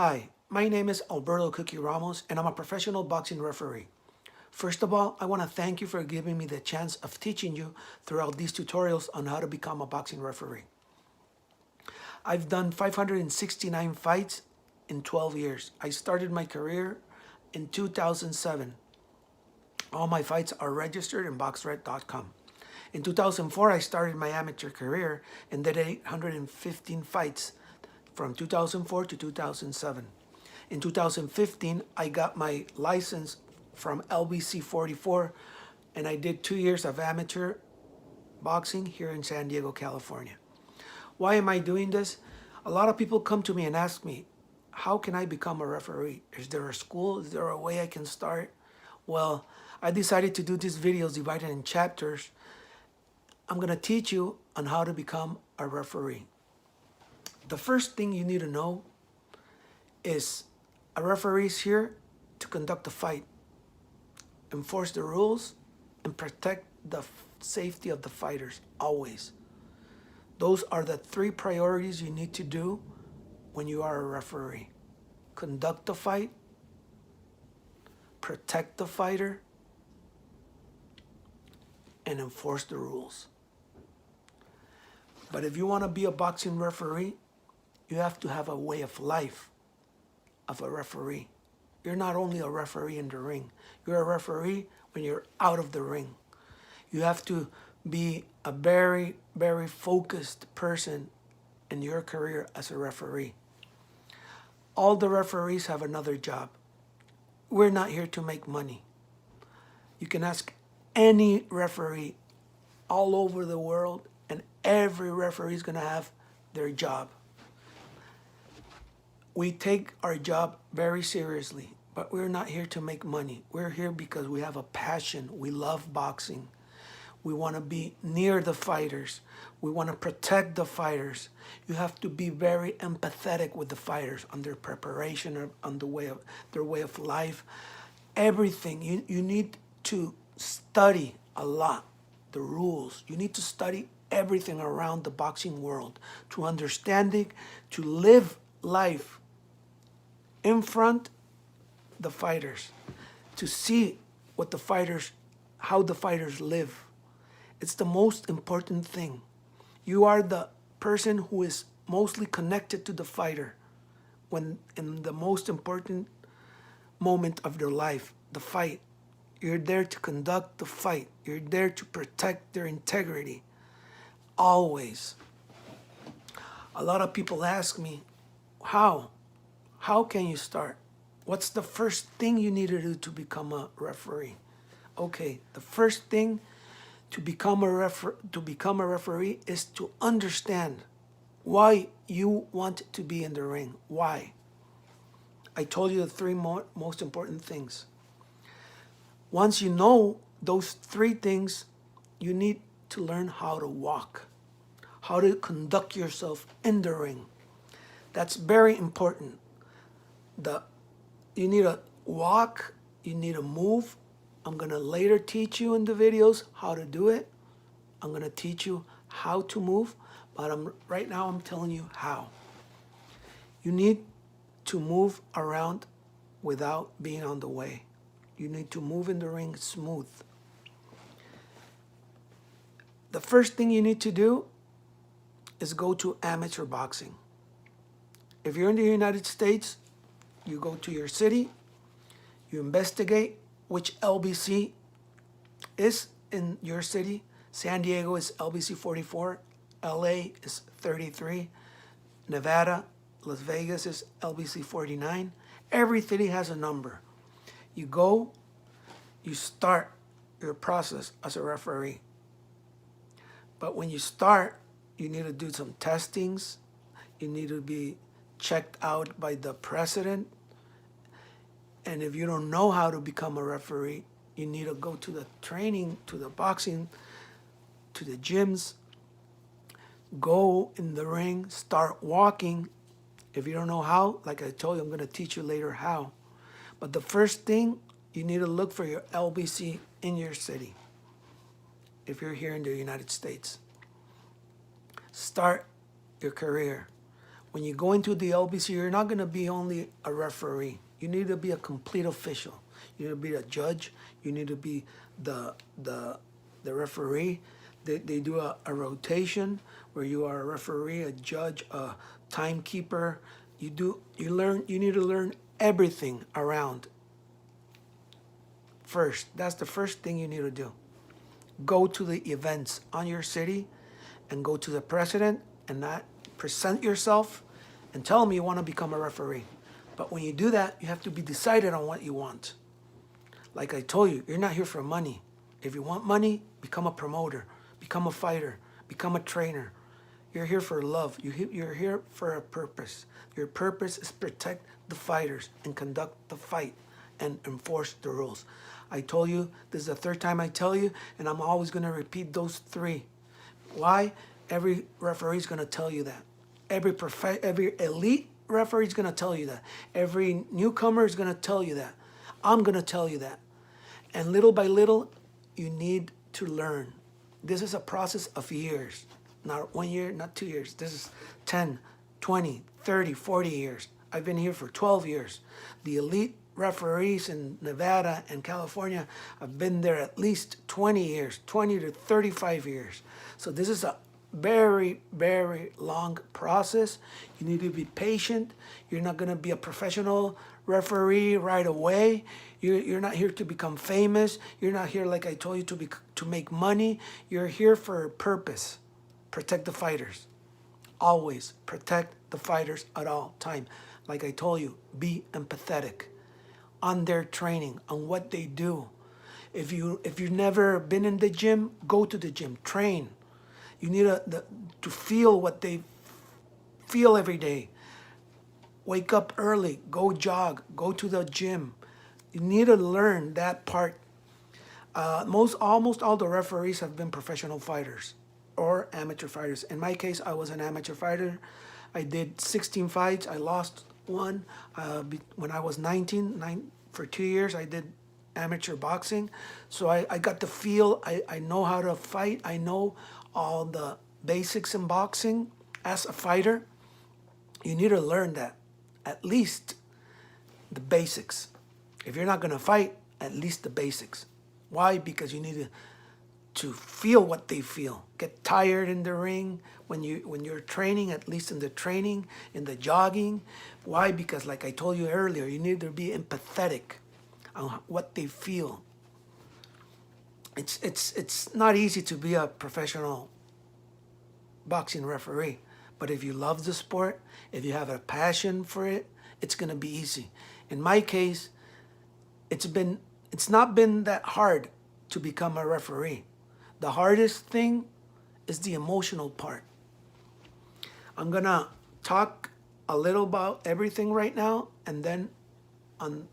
Hi, my name is Alberto Cookie Ramos, and I'm a professional boxing referee. First of all, I want to thank you for giving me the chance of teaching you throughout these tutorials on how to become a boxing referee. I've done 569 fights in 12 years. I started my career in 2007. All my fights are registered in boxrec.com. In 2004, I started my amateur career and did 815 fights from 2004 to 2007. In 2015, I got my license from LBC 44, and I did 2 years of amateur boxing here in San Diego, California. Why am I doing this? A lot of people come to me and ask me, how can I become a referee? Is there a school? Is there a way I can start? Well, I decided to do these videos divided in chapters. I'm going to teach you on how to become a referee. The first thing you need to know is a referee is here to conduct a fight, enforce the rules, and protect the safety of the fighters always. Those are the three priorities you need to do when you are a referee. Conduct the fight, protect the fighter, and enforce the rules. But if you want to be a boxing referee, you have to have a way of life of a referee. You're not only a referee in the ring, you're a referee when you're out of the ring. You have to be a very, very focused person in your career as a referee. All the referees have another job. We're not here to make money. You can ask any referee all over the world, and every referee is going to have their job. We take our job very seriously, but we're not here to make money. We're here because we have a passion. We love boxing. We want to be near the fighters. We want to protect the fighters. You have to be very empathetic with the fighters on their preparation, or on their way of life. Everything. You need to study a lot, the rules. You need to study everything around the boxing world to understand it, to live life in front the fighters, to see what the fighters, how the fighters live. It's the most important thing. You are the person who is mostly connected to the fighter when in the most important moment of their life, the fight. You're there to conduct the fight. You're there to protect their integrity. Always. A lot of people ask me, how? How can you start? What's the first thing you need to do to become a referee? Okay, the first thing to become a referee is to understand why you want to be in the ring. Why? I told you the three most important things. Once you know those three things, you need to learn how to walk, how to conduct yourself in the ring. That's very important. You need to walk, you need to move. I'm going to later teach you in the videos how to do it. I'm going to teach you how to move, but right now I'm telling you how. You need to move around without being on the way. You need to move in the ring smooth. The first thing you need to do is go to amateur boxing. If you're in the United States, you go to your city, you investigate which LBC is in your city. San Diego is LBC 44, LA is 33, Nevada, Las Vegas is LBC 49. Every city has a number. You go, you start your process as a referee. But when you start, you need to do some testings. You need to be checked out by the president. And if you don't know how to become a referee, you need to go to the training, to the boxing, to the gyms. Go in the ring, start walking. If you don't know how, like I told you, I'm going to teach you later how. But the first thing, you need to look for your LBC in your city. If you're here in the United States, start your career. When you go into the LBC, you're not going to be only a referee. You need to be a complete official. You need to be a judge. You need to be the referee. They do a rotation where you are a referee, a judge, a timekeeper. You need to learn everything around first. That's the first thing you need to do. Go to the events on your city and go to the president and not present yourself and tell him you want to become a referee. But when you do that, you have to be decided on what you want. Like I told you, you're not here for money. If you want money, become a promoter, become a fighter, become a trainer. You're here for love. You're here for a purpose. Your purpose is protect the fighters and conduct the fight and enforce the rules. I told you, this is the third time I tell you, and I'm always going to repeat those three. Why? Every referee is going to tell you that. Every elite referee is going to tell you that. Every newcomer is going to tell you that. I'm going to tell you that. And little by little, you need to learn. This is a process of years. Not 1 year, not 2 years. This is 10, 20, 30, 40 years. I've been here for 12 years. The elite referees in Nevada and California have been there at least 20 years, 20 to 35 years. So this is a very, very long process. You need to be patient. You're not going to be a professional referee right away. You're not here to become famous. You're not here, like I told you, to make money. You're here for a purpose. Protect the fighters. Always protect the fighters at all time. Like I told you, be empathetic on their training, on what they do. If you've never been in the gym, go to the gym, train. You need to feel what they feel every day. Wake up early, go jog, go to the gym. You need to learn that part. Almost all the referees have been professional fighters or amateur fighters. In my case, I was an amateur fighter. I did 16 fights. I lost one when I was 19. For 2 years, I did amateur boxing. So I got the feel. I know how to fight. I know all the basics in boxing. As a fighter, you need to learn that, at least the basics. If you're not going to fight, at least the basics. Why? Because you need to feel what they feel. Get tired in the ring when you're training, at least in the training, in the jogging. Why? Because like I told you earlier, you need to be empathetic on what they feel. It's not easy to be a professional boxing referee, but if you love the sport, if you have a passion for it, it's going to be easy. In my case, it's not been that hard to become a referee. The hardest thing is the emotional part. I'm going to talk a little about everything right now, and then on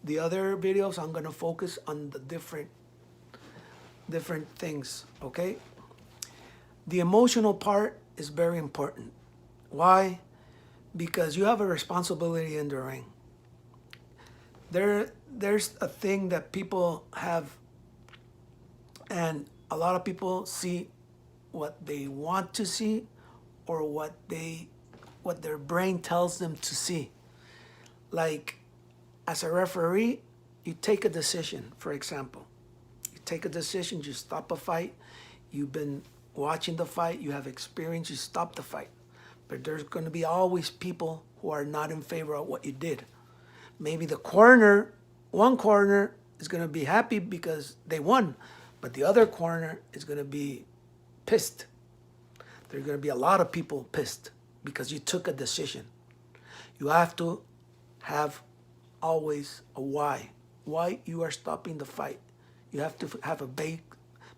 the other videos, I'm going to focus on the different things, okay? The emotional part is very important. Why? Because you have a responsibility in the ring. There's a thing that people have, and a lot of people see what they want to see or what their brain tells them to see. Like, as a referee, you take a decision, for example. You take a decision, you stop a fight, you've been watching the fight, you have experience, you stop the fight. But there's going to be always people who are not in favor of what you did. Maybe one corner is going to be happy because they won, but the other corner is going to be pissed. There's going to be a lot of people pissed because you took a decision. You have to have always a why you are stopping the fight. You have to have a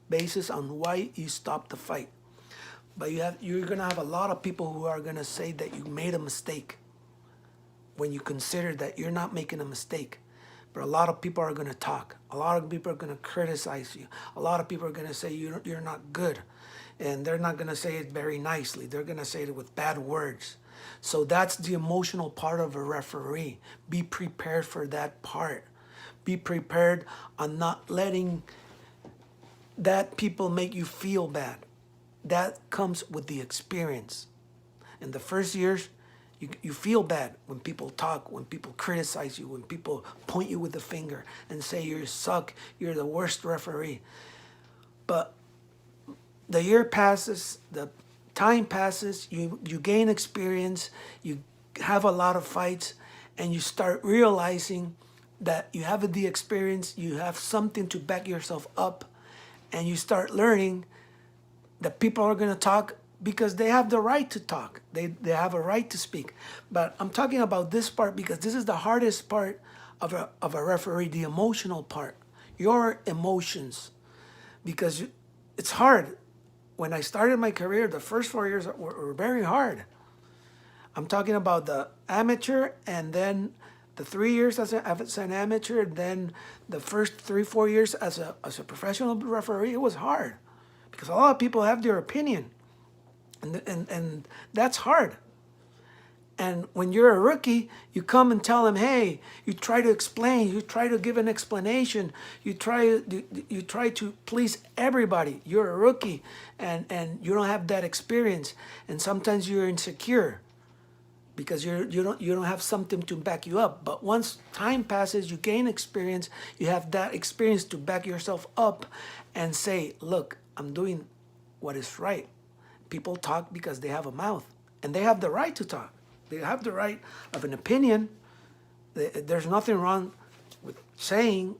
basis on why you stopped the fight. But you're going to have a lot of people who are going to say that you made a mistake when you consider that you're not making a mistake. But a lot of people are going to talk. A lot of people are going to criticize you. A lot of people are going to say you're not good. And they're not going to say it very nicely. They're going to say it with bad words. So that's the emotional part of a referee. Be prepared for that part. Be prepared on not letting that people make you feel bad. That comes with the experience. In the first years, you feel bad when people talk, when people criticize you, when people point you with the finger and say you suck, you're the worst referee. But the year passes, the time passes, you gain experience, you have a lot of fights, and you start realizing that you have the experience, you have something to back yourself up, and you start learning that people are going to talk because they have the right to talk. They have a right to speak. But I'm talking about this part because this is the hardest part of a referee, the emotional part, your emotions. Because it's hard. When I started my career, the first 4 years were very hard. I'm talking about the amateur and then the 3 years as an amateur, and then the first 3-4 years as a professional referee. It was hard because a lot of people have their opinion, and that's hard. And when you're a rookie, you come and tell them, hey, you try to explain, you try to give an explanation, you try to please everybody. You're a rookie, and you don't have that experience, and sometimes you're insecure because you don't have something to back you up. But once time passes, you gain experience, you have that experience to back yourself up and say, look, I'm doing what is right. People talk because they have a mouth, and they have the right to talk. They have the right of an opinion. There's nothing wrong with saying,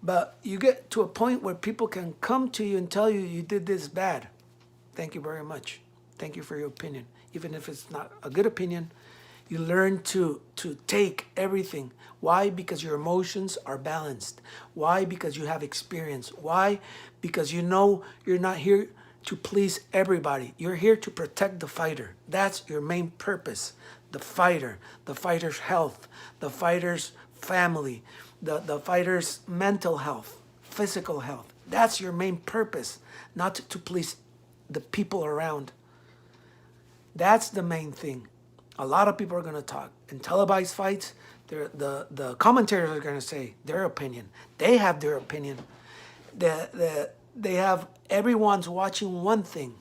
but you get to a point where people can come to you and tell you, you did this bad. Thank you very much. Thank you for your opinion. Even if it's not a good opinion, you learn to take everything. Why? Because your emotions are balanced. Why? Because you have experience. Why? Because you know you're not here to please everybody. You're here to protect the fighter. That's your main purpose. The fighter's health, the fighter's family, the fighter's mental health, physical health. That's your main purpose, not to please the people around. That's the main thing. A lot of people are going to talk. In televised fights, the commentators are going to say their opinion. They have their opinion. They have, everyone's watching one thing.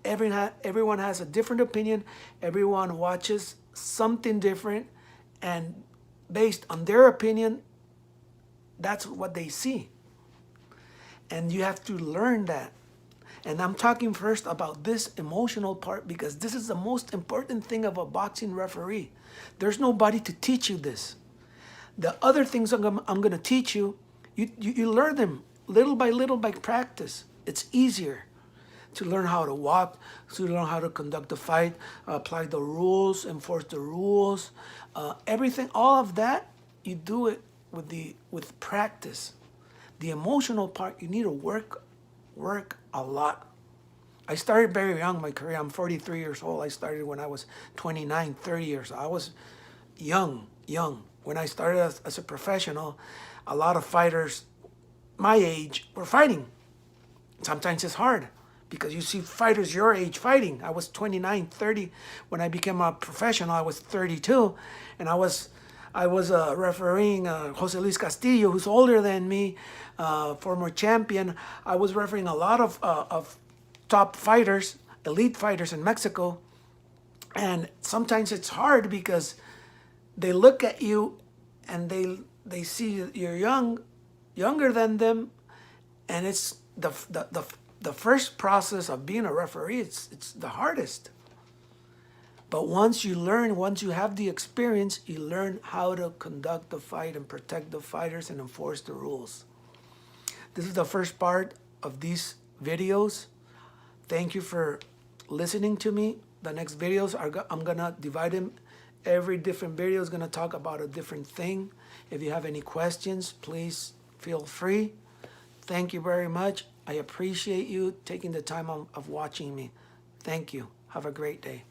Everyone has a different opinion. Everyone watches something different. And based on their opinion, that's what they see. And you have to learn that. And I'm talking first about this emotional part because this is the most important thing of a boxing referee. There's nobody to teach you this. The other things I'm going to teach you, you learn them little by practice. It's easier to learn how to walk, to learn how to conduct the fight, apply the rules, enforce the rules, everything, all of that, you do it with practice. The emotional part, you need to work a lot. I started very young my career. I'm 43 years old. I started when I was 29, 30 years. I was young. When I started as a professional, a lot of fighters my age were fighting. Sometimes it's hard because you see fighters your age fighting. I was 29, 30. When I became a professional, I was 32. And I was refereeing Jose Luis Castillo, who's older than me, former champion. I was refereeing a lot of top fighters, elite fighters in Mexico. And sometimes it's hard because they look at you and they see you're younger than them, and it's the first process of being a referee. It's the hardest. But once you learn, once you have the experience, you learn how to conduct the fight and protect the fighters and enforce the rules. This is the first part of these videos. Thank you for listening to me. The next videos I'm gonna divide them. Every different video is gonna talk about a different thing. If you have any questions, please feel free. Thank you very much. I appreciate you taking the time of watching me. Thank you. Have a great day.